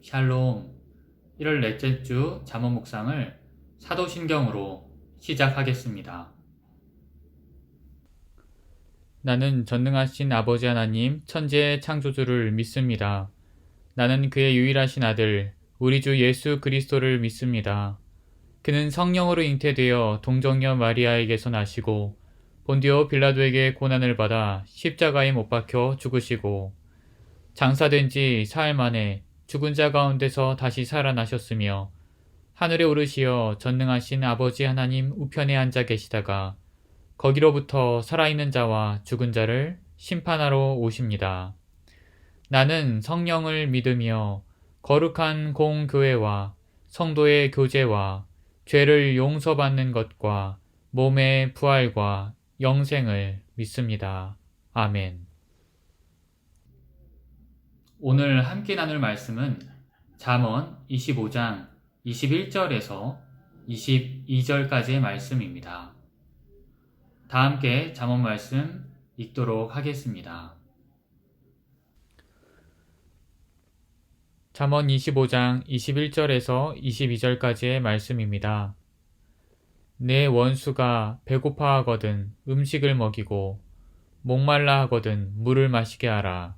샬롬. 1월 넷째 주 잠언 묵상을 사도신경으로 시작하겠습니다. 나는 전능하신 아버지 하나님 천지의 창조주를 믿습니다. 나는 그의 유일하신 아들 우리 주 예수 그리스도를 믿습니다. 그는 성령으로 잉태되어 동정녀 마리아에게서 나시고 본디오 빌라도에게 고난을 받아 십자가에 못 박혀 죽으시고 장사된 지 사흘 만에 죽은 자 가운데서 다시 살아나셨으며 하늘에 오르시어 전능하신 아버지 하나님 우편에 앉아 계시다가 거기로부터 살아있는 자와 죽은 자를 심판하러 오십니다. 나는 성령을 믿으며 거룩한 공교회와 성도의 교제와 죄를 용서받는 것과 몸의 부활과 영생을 믿습니다. 아멘. 오늘 함께 나눌 말씀은 잠언 25장 21절에서 22절까지의 말씀입니다. 다 함께 잠언 말씀 읽도록 하겠습니다. 잠언 25장 21절에서 22절까지의 말씀입니다. 내 원수가 배고파 하거든 음식을 먹이고 목말라 하거든 물을 마시게 하라.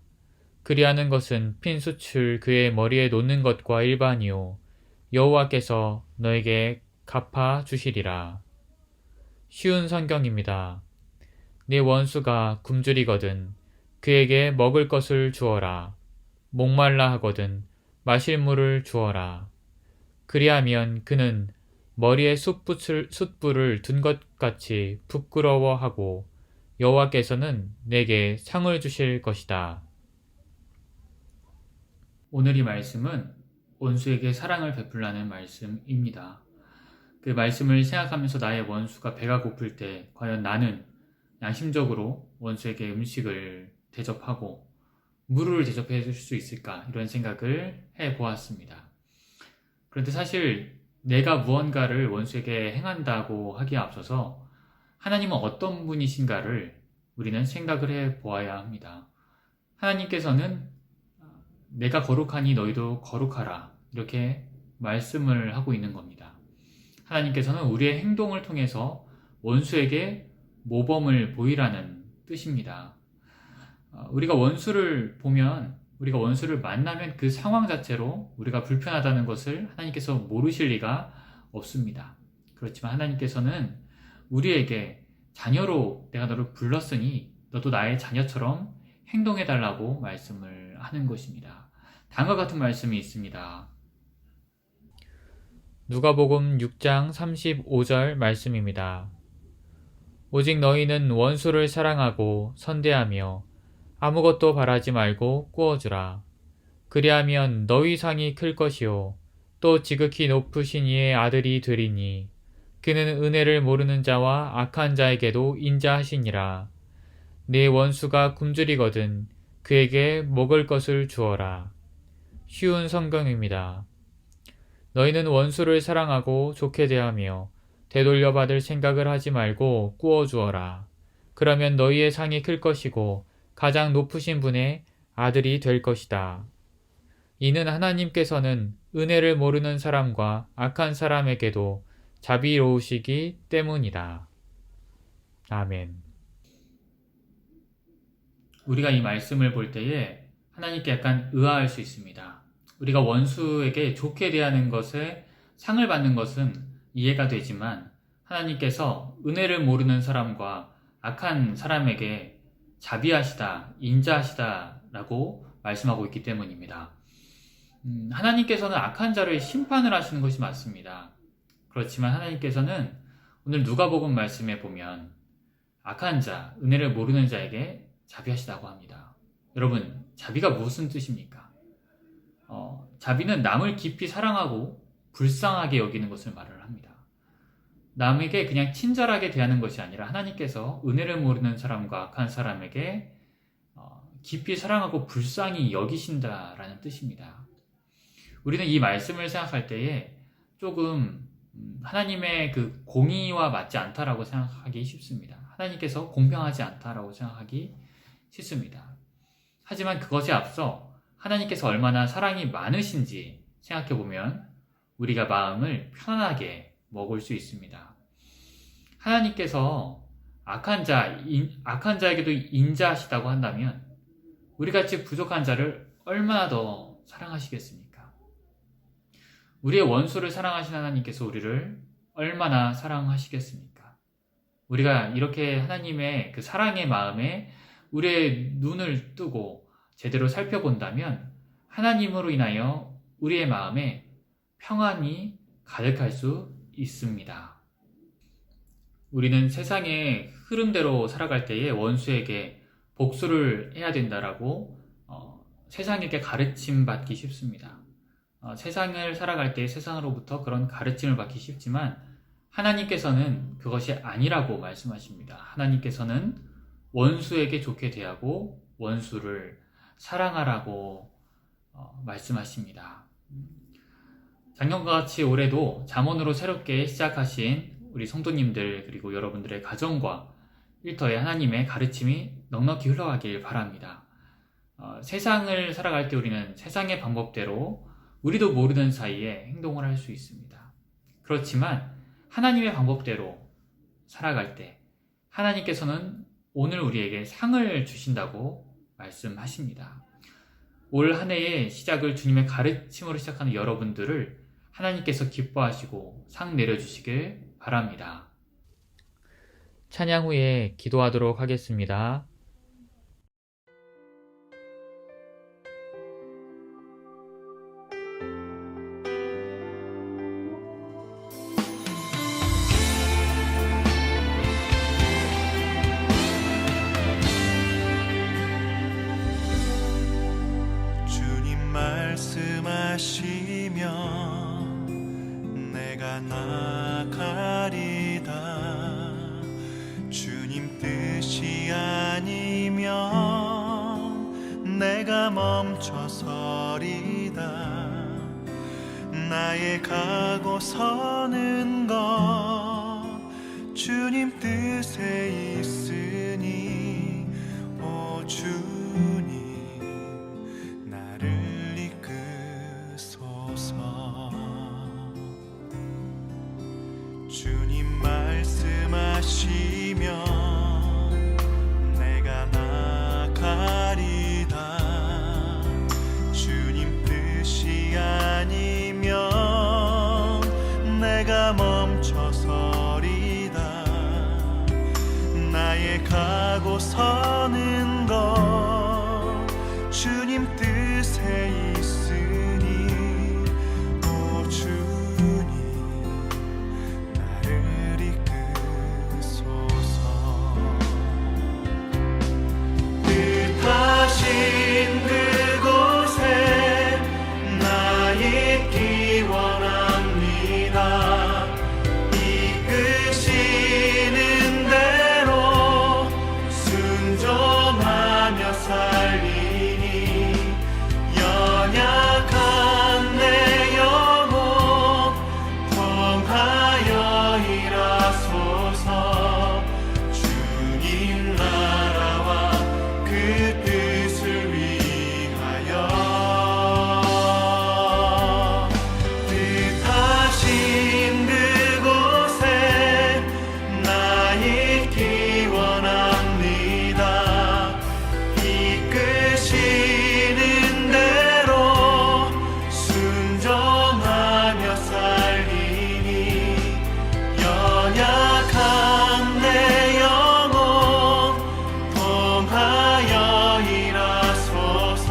그리하는 것은 핀수출 그의 머리에 놓는 것과 일반이요 여호와께서 너에게 갚아 주시리라. 쉬운 성경입니다. 네 원수가 굶주리거든 그에게 먹을 것을 주어라. 목말라 하거든 마실 물을 주어라. 그리하면 그는 머리에 숯불을 둔 것 같이 부끄러워하고 여호와께서는 내게 상을 주실 것이다. 오늘 이 말씀은 원수에게 사랑을 베풀라는 말씀입니다. 그 말씀을 생각하면서 나의 원수가 배가 고플 때 과연 나는 양심적으로 원수에게 음식을 대접하고 물을 대접해 줄 수 있을까 이런 생각을 해보았습니다. 그런데 사실 내가 무언가를 원수에게 행한다고 하기에 앞서서 하나님은 어떤 분이신가를 우리는 생각을 해보아야 합니다. 하나님께서는 내가 거룩하니 너희도 거룩하라 이렇게 말씀을 하고 있는 겁니다. 하나님께서는 우리의 행동을 통해서 원수에게 모범을 보이라는 뜻입니다. 우리가 원수를 보면 우리가 원수를 만나면 그 상황 자체로 우리가 불편하다는 것을 하나님께서 모르실 리가 없습니다. 그렇지만 하나님께서는 우리에게 자녀로 내가 너를 불렀으니 너도 나의 자녀처럼 행동해달라고 말씀을 하는 것입니다. 다음과 같은 말씀이 있습니다. 누가복음 6장 35절 말씀입니다. 오직 너희는 원수를 사랑하고 선대하며 아무것도 바라지 말고 꾸어주라. 그리하면 너희 상이 클 것이요 또 지극히 높으신 이의 아들이 되리니 그는 은혜를 모르는 자와 악한 자에게도 인자하시니라. 네 원수가 굶주리거든 그에게 먹을 것을 주어라. 쉬운 성경입니다. 너희는 원수를 사랑하고 좋게 대하며 되돌려 받을 생각을 하지 말고 꾸어주어라. 그러면 너희의 상이 클 것이고 가장 높으신 분의 아들이 될 것이다. 이는 하나님께서는 은혜를 모르는 사람과 악한 사람에게도 자비로우시기 때문이다. 아멘. 우리가 이 말씀을 볼 때에 하나님께 약간 의아할 수 있습니다. 우리가 원수에게 좋게 대하는 것에 상을 받는 것은 이해가 되지만 하나님께서 은혜를 모르는 사람과 악한 사람에게 자비하시다, 인자하시다 라고 말씀하고 있기 때문입니다. 하나님께서는 악한 자를 심판을 하시는 것이 맞습니다. 그렇지만 하나님께서는 오늘 누가복음 말씀에 보면 악한 자, 은혜를 모르는 자에게 자비하시다고 합니다. 여러분, 자비가 무슨 뜻입니까? 자비는 남을 깊이 사랑하고 불쌍하게 여기는 것을 말을 합니다. 남에게 그냥 친절하게 대하는 것이 아니라 하나님께서 은혜를 모르는 사람과 악한 사람에게 깊이 사랑하고 불쌍히 여기신다라는 뜻입니다. 우리는 이 말씀을 생각할 때에 조금 하나님의 그 공의와 맞지 않다라고 생각하기 쉽습니다. 하나님께서 공평하지 않다라고 생각하기 쉽습니다. 하지만 그것에 앞서 하나님께서 얼마나 사랑이 많으신지 생각해 보면 우리가 마음을 편안하게 먹을 수 있습니다. 하나님께서 악한 자에게도 인자하시다고 한다면 우리같이 부족한 자를 얼마나 더 사랑하시겠습니까? 우리의 원수를 사랑하신 하나님께서 우리를 얼마나 사랑하시겠습니까? 우리가 이렇게 하나님의 그 사랑의 마음에 우리의 눈을 뜨고 제대로 살펴본다면 하나님으로 인하여 우리의 마음에 평안이 가득할 수 있습니다. 우리는 세상의 흐름대로 살아갈 때에 원수에게 복수를 해야 된다라고 세상에게 가르침 받기 쉽습니다. 세상을 살아갈 때 세상으로부터 그런 가르침을 받기 쉽지만 하나님께서는 그것이 아니라고 말씀하십니다. 하나님께서는 원수에게 좋게 대하고 원수를 사랑하라고 말씀하십니다. 작년과 같이 올해도 잠언으로 새롭게 시작하신 우리 성도님들 그리고 여러분들의 가정과 일터에 하나님의 가르침이 넉넉히 흘러가길 바랍니다. 세상을 살아갈 때 우리는 세상의 방법대로 우리도 모르는 사이에 행동을 할 수 있습니다. 그렇지만 하나님의 방법대로 살아갈 때 하나님께서는 오늘 우리에게 상을 주신다고 말씀하십니다. 올 한 해의 시작을 주님의 가르침으로 시작하는 여러분들을 하나님께서 기뻐하시고 상 내려주시길 바랍니다. 찬양 후에 기도하도록 하겠습니다. 주님 말씀하시면 내가 나가리다. 주님 뜻이 아니면 내가 멈춰서리다. 나의 가고 서는 것 주님 뜻에 있으니 오 주님 나를 이끄소서. 주님 말씀하시면 내가 나가리다. 주님 뜻이 아니면 내가 멈춰서리다. 나의 가고 서는 것 주님 뜻에 있으니 오 주님 나를 이끄소서. 뜻하신 그곳에 나 있기 원합니다. 이끄시는 대로 순종하며 살리니 연약한 내 영혼 통하여 일하소서. 주님 나라와 그 뜻을 위하여 뜻하신 그곳에 나 있기 원합니다. 이끄시는 대로 순종하며 살리니 연약한 내 영혼 통하여 일하소서.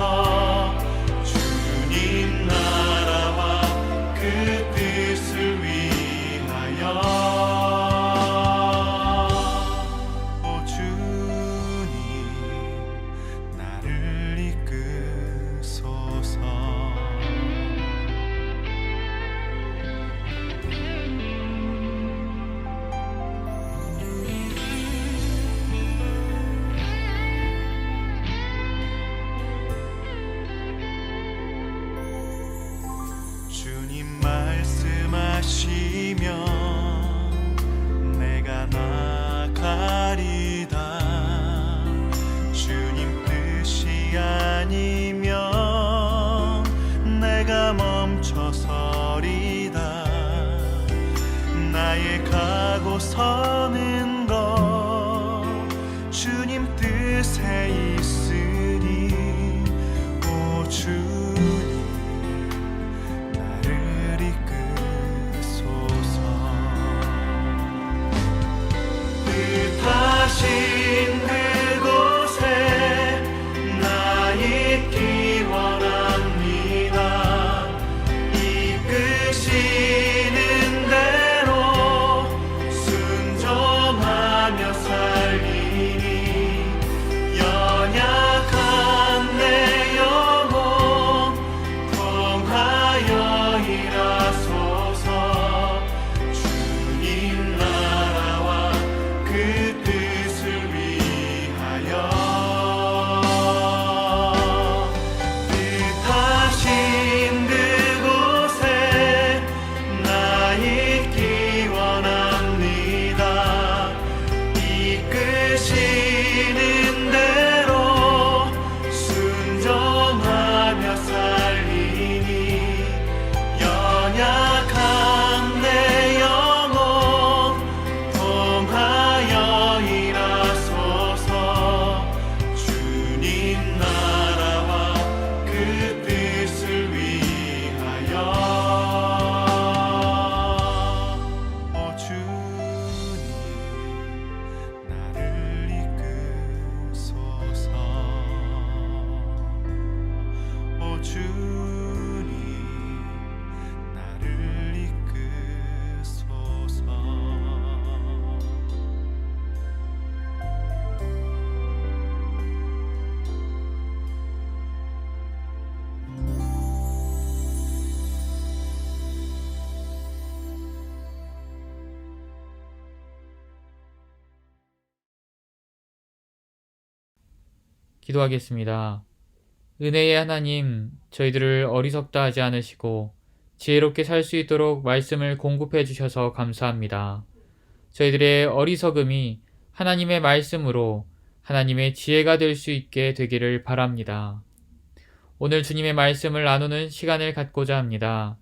주님 나라와 그 뜻을 위하여 오 주님 나를 이끄소서. 주님 말씀하시면 내가 나가리다. 주님 뜻이 아니면 서는 것 주님 뜻에 있으니 오 주님 나를 이끄소서 뜻하신 그곳에 나 있기 원합니다 이끄시는 대로 순종하며 살리니 연약한 내 영혼 통하여 일하소서 주님 나라와 그 뜻을 위하여 뜻하신 그곳에 나 있기 원합니다 이끄시는 대로 순종하며 살리니 연약한 내 영혼 통하여 일하소서 주님 나라와 그 뜻을 위하여 오 주님 나를 이끄소서 오 주님 나를 이끄소서 기도하겠습니다. 은혜의 하나님, 저희들을 어리석다 하지 않으시고 지혜롭게 살 수 있도록 말씀을 공급해 주셔서 감사합니다. 저희들의 어리석음이 하나님의 말씀으로 하나님의 지혜가 될 수 있게 되기를 바랍니다. 오늘 주님의 말씀을 나누는 시간을 갖고자 합니다.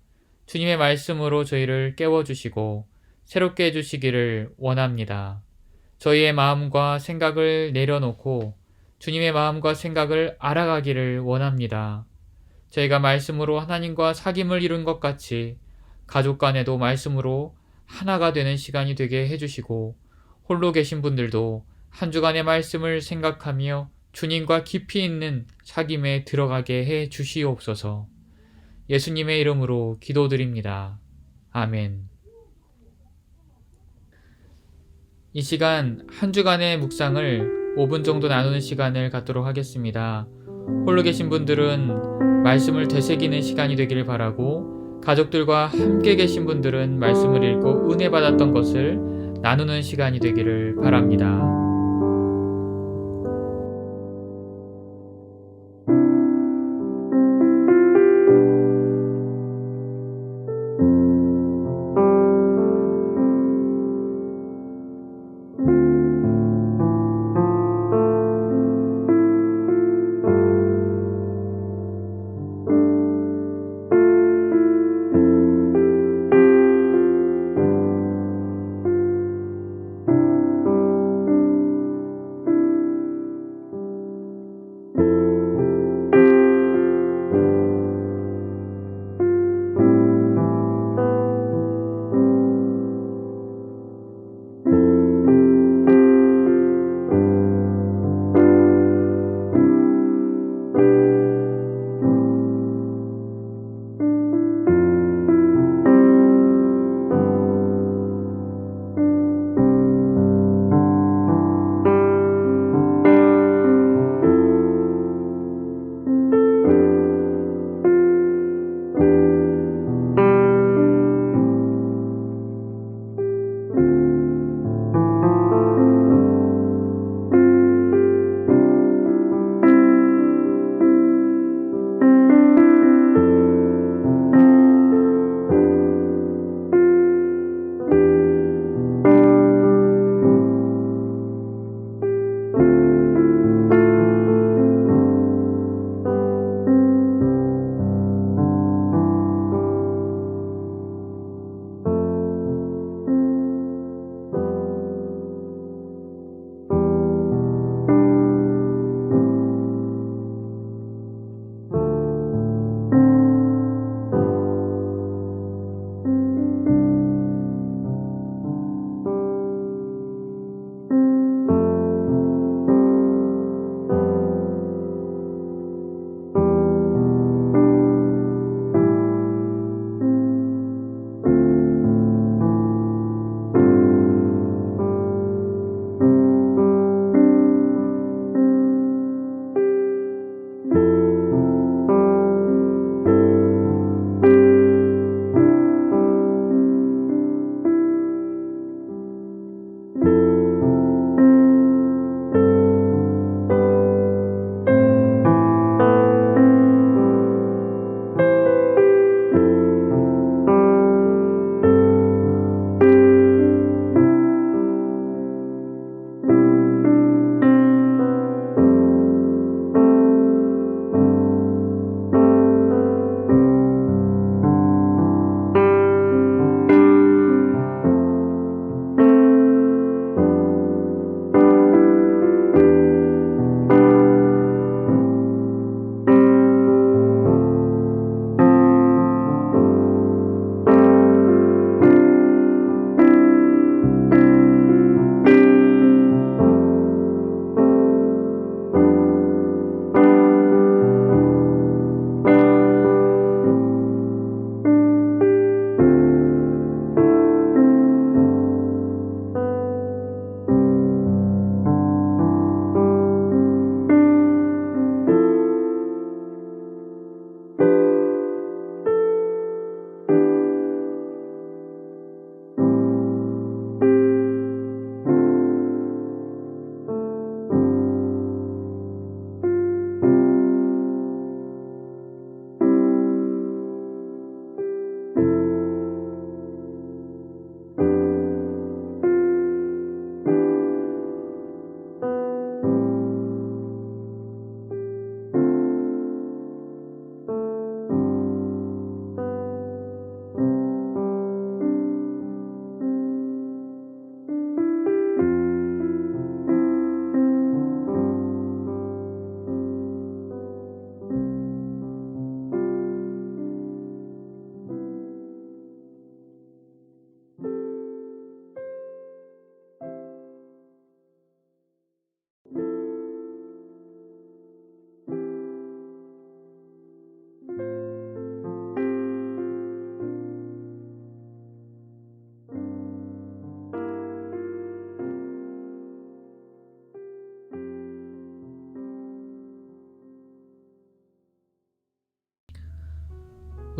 주님의 말씀으로 저희를 깨워주시고 새롭게 해주시기를 원합니다. 저희의 마음과 생각을 내려놓고 주님의 마음과 생각을 알아가기를 원합니다. 저희가 말씀으로 하나님과 사귐을 이룬 것 같이 가족 간에도 말씀으로 하나가 되는 시간이 되게 해주시고 홀로 계신 분들도 한 주간의 말씀을 생각하며 주님과 깊이 있는 사귐에 들어가게 해 주시옵소서. 예수님의 이름으로 기도드립니다. 아멘. 이 시간 한 주간의 묵상을 5분 정도 나누는 시간을 갖도록 하겠습니다. 홀로 계신 분들은 말씀을 되새기는 시간이 되기를 바라고 가족들과 함께 계신 분들은 말씀을 읽고 은혜 받았던 것을 나누는 시간이 되기를 바랍니다.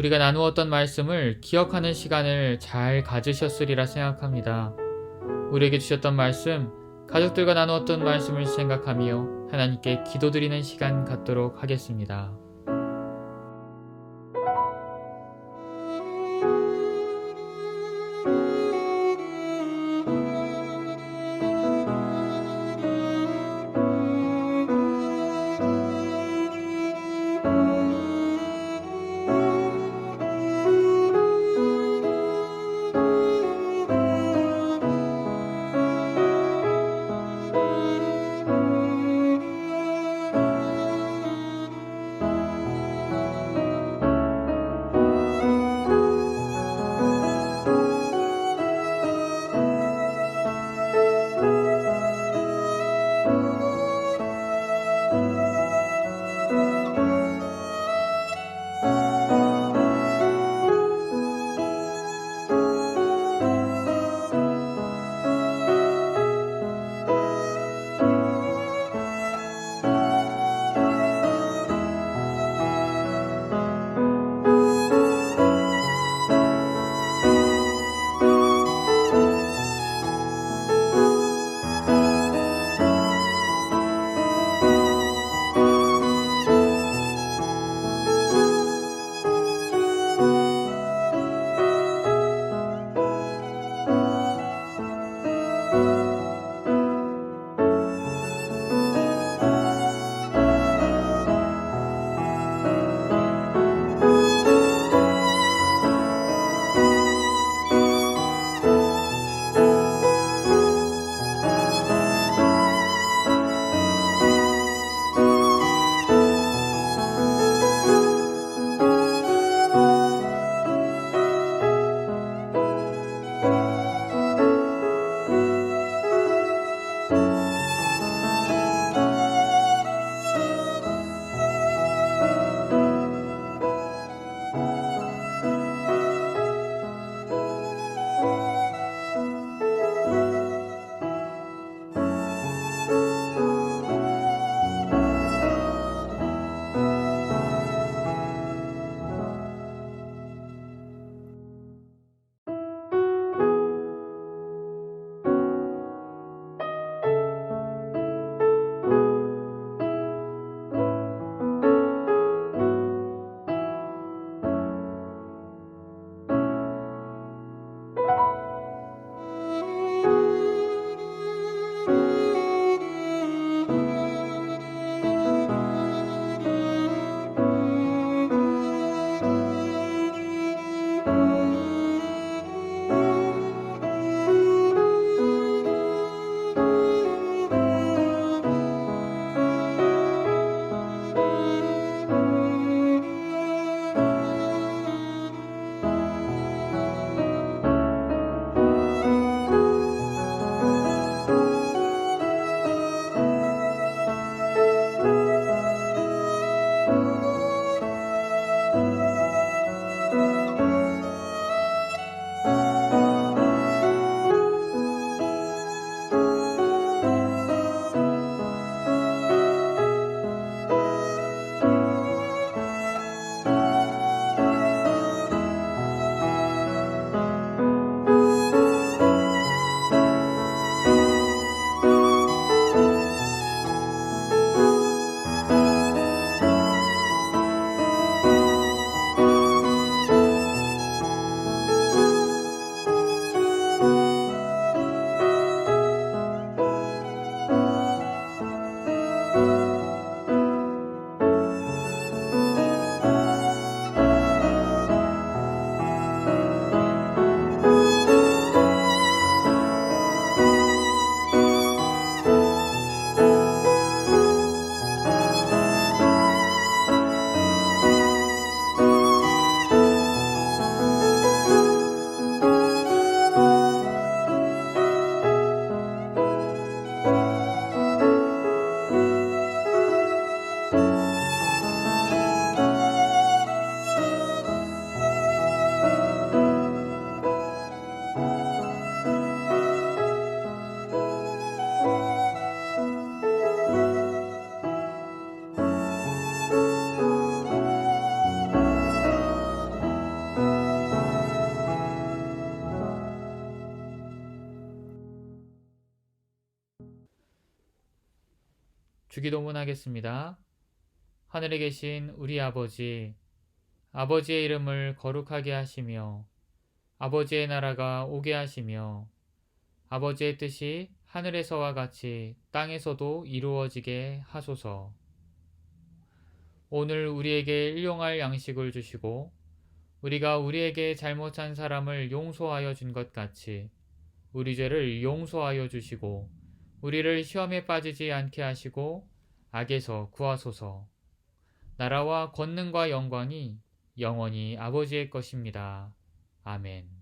우리가 나누었던 말씀을 기억하는 시간을 잘 가지셨으리라 생각합니다. 우리에게 주셨던 말씀, 가족들과 나누었던 말씀을 생각하며 하나님께 기도드리는 시간 갖도록 하겠습니다. 주기도문 하겠습니다. 하늘에 계신 우리 아버지, 아버지의 이름을 거룩하게 하시며 아버지의 나라가 오게 하시며 아버지의 뜻이 하늘에서와 같이 땅에서도 이루어지게 하소서. 오늘 우리에게 일용할 양식을 주시고 우리가 우리에게 잘못한 사람을 용서하여 준 것 같이 우리 죄를 용서하여 주시고 우리를 시험에 빠지지 않게 하시고 악에서 구하소서. 나라와 권능과 영광이 영원히 아버지의 것입니다. 아멘.